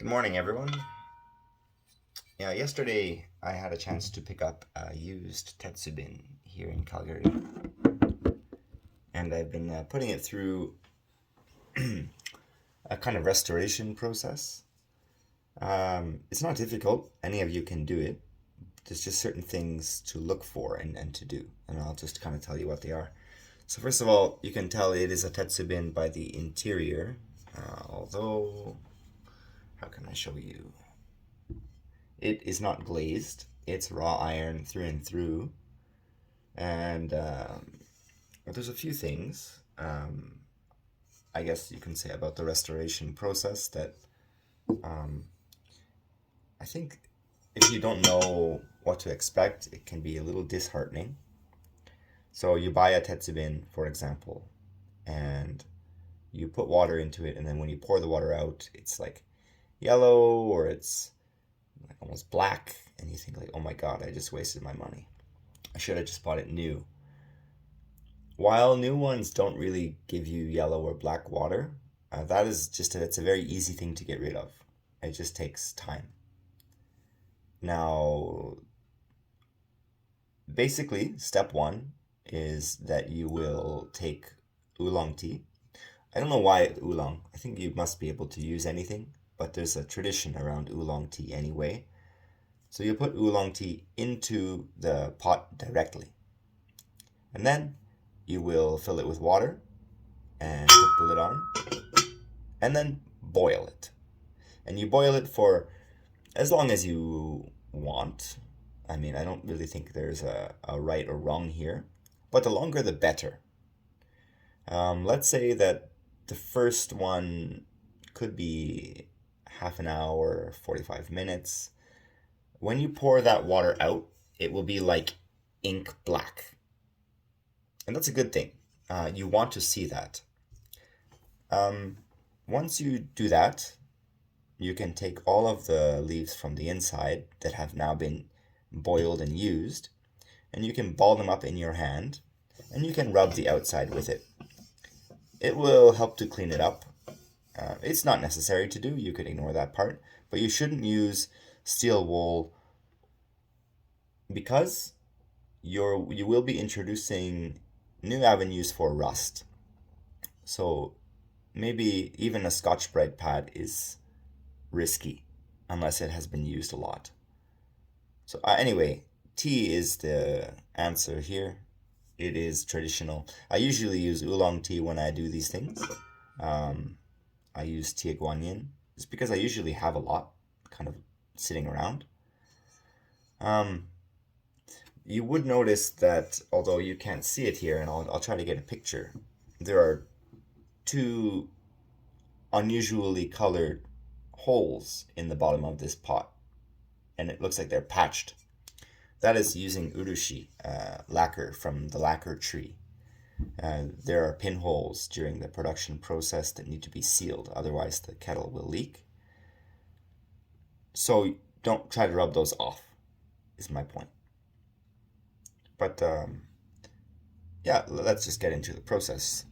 Good morning, everyone. Yeah, yesterday I had a chance to pick up a used Tetsubin here in Calgary, and I've been putting it through a kind of restoration process. It's not difficult, any of you can do it. There's just certain things to look for and to do, and I'll just kind of tell you what they are. So, first of all, you can tell it is a Tetsubin by the interior, although, how can I show you? It is not glazed. It's raw iron through and through. And there's a few things, I guess you can say, about the restoration process that I think if you don't know what to expect, it can be a little disheartening. So you buy a Tetsubin, for example, and you put water into it, and then when you pour the water out, it's like yellow or it's like almost black, and you think like, oh my god, I just wasted my money. I should have just bought it new. While new ones don't really give you yellow or black water, that is it's a very easy thing to get rid of. It just takes time. Now, basically, step one is that you will take oolong tea. I don't know why oolong. I think you must be able to use anything, but there's a tradition around oolong tea anyway. So you put oolong tea into the pot directly. And then you will fill it with water and put the lid on and then boil it. And you boil it for as long as you want. I mean, I don't really think there's a right or wrong here, but the longer the better. Let's say that the first one could be half an hour, 45 minutes. When you pour that water out, it will be like ink black. And that's a good thing. You want to see that. Once you do that, you can take all of the leaves from the inside that have now been boiled and used, and you can ball them up in your hand, and you can rub the outside with it. It will help to clean it up. It's not necessary to do, you could ignore that part, but you shouldn't use steel wool because you will be introducing new avenues for rust. So maybe even a Scotch-Brite pad is risky unless it has been used a lot. So anyway, tea is the answer here. It is traditional. I usually use oolong tea when I do these things. I use tea guanyin. It's because I usually have a lot kind of sitting around. You would notice that, although you can't see it here, and I'll try to get a picture, there are two unusually colored holes in the bottom of this pot, and it looks like they're patched. That is using urushi, lacquer from the lacquer tree. There are pinholes during the production process that need to be sealed, otherwise the kettle will leak. So don't try to rub those off, is my point. But yeah, let's just get into the process.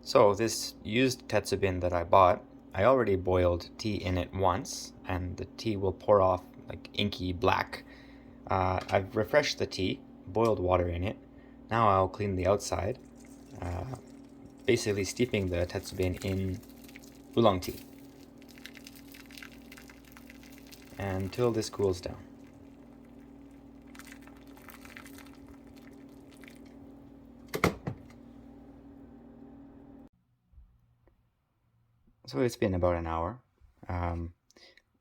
So this used Tetsubin that I bought, I already boiled tea in it once, and the tea will pour off like inky black. I've refreshed the tea, boiled water in it. Now I'll clean the outside, basically steeping the Tetsubin in oolong tea until this cools down. So it's been about an hour.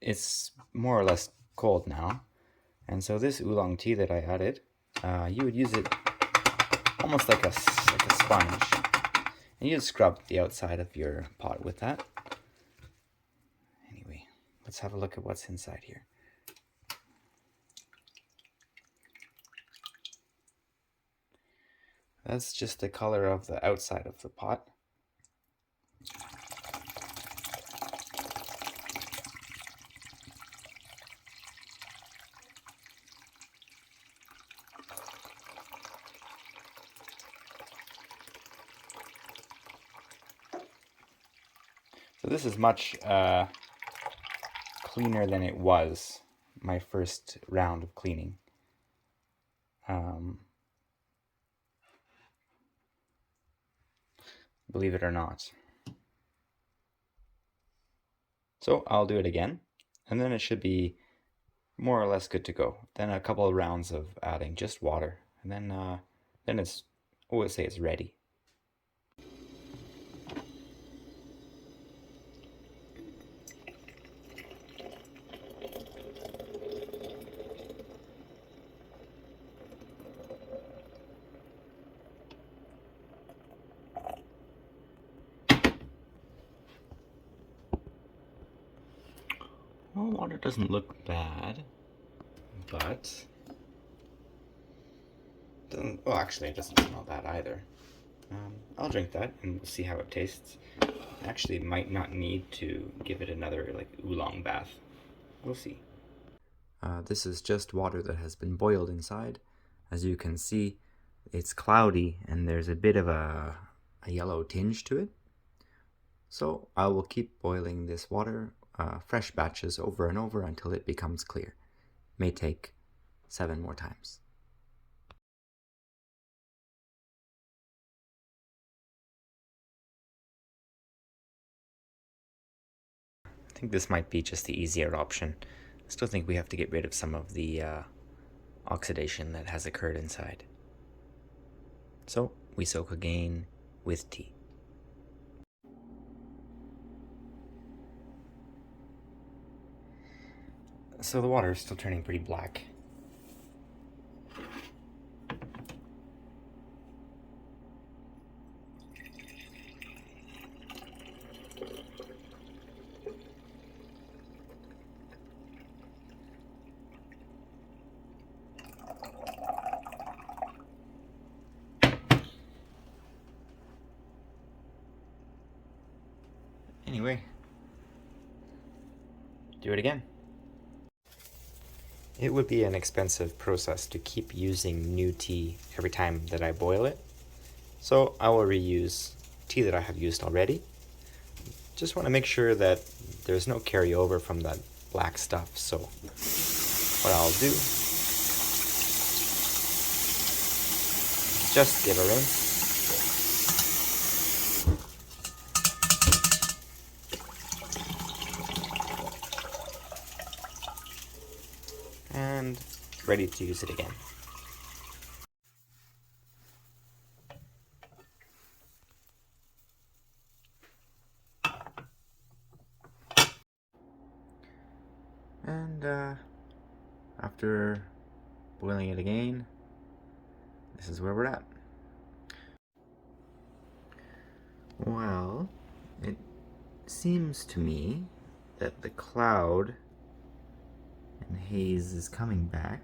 It's more or less cold now. And so this oolong tea that I added, you would use it almost like a sponge. And you'd scrub the outside of your pot with that. Anyway, let's have a look at what's inside here. That's just the color of the outside of the pot. So this is much cleaner than it was my first round of cleaning. Believe it or not. So I'll do it again, and then it should be more or less good to go. Then a couple of rounds of adding just water, and then it's, I would say it's ready. Well, water doesn't look bad, but doesn't. Well, actually, it doesn't smell bad either. I'll drink that and we'll see how it tastes. Actually, might not need to give it another like oolong bath. We'll see. This is just water that has been boiled inside. As you can see, it's cloudy and there's a bit of a yellow tinge to it. So I will keep boiling this water, fresh batches over and over until it becomes clear. May take 7 more times. I think this might be just the easier option. I still think we have to get rid of some of the oxidation that has occurred inside. So we soak again with tea. So the water is still turning pretty black. Anyway, do it again. It would be an expensive process to keep using new tea every time that I boil it, so I will reuse tea that I have used already. Just want to make sure that there's no carryover from that black stuff, so what I'll do is just give a rinse. And ready to use it again. And after boiling it again, this is where we're at. Well, it seems to me that the cloud and haze is coming back.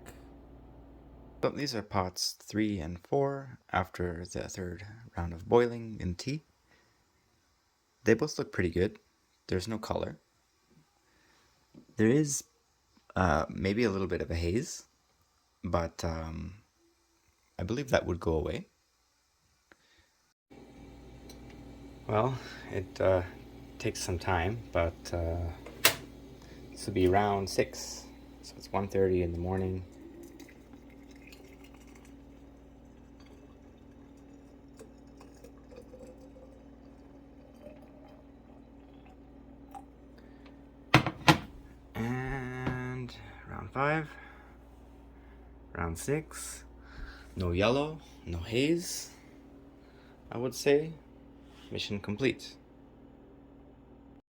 So these are pots 3 and 4 after the third round of boiling in tea. They both look pretty good. There's no color. There is maybe a little bit of a haze, but I believe that would go away. Well, it takes some time, but this will be round 6, so it's 1:30 in the morning. And round 5, round 6, no yellow, no haze. I would say mission complete.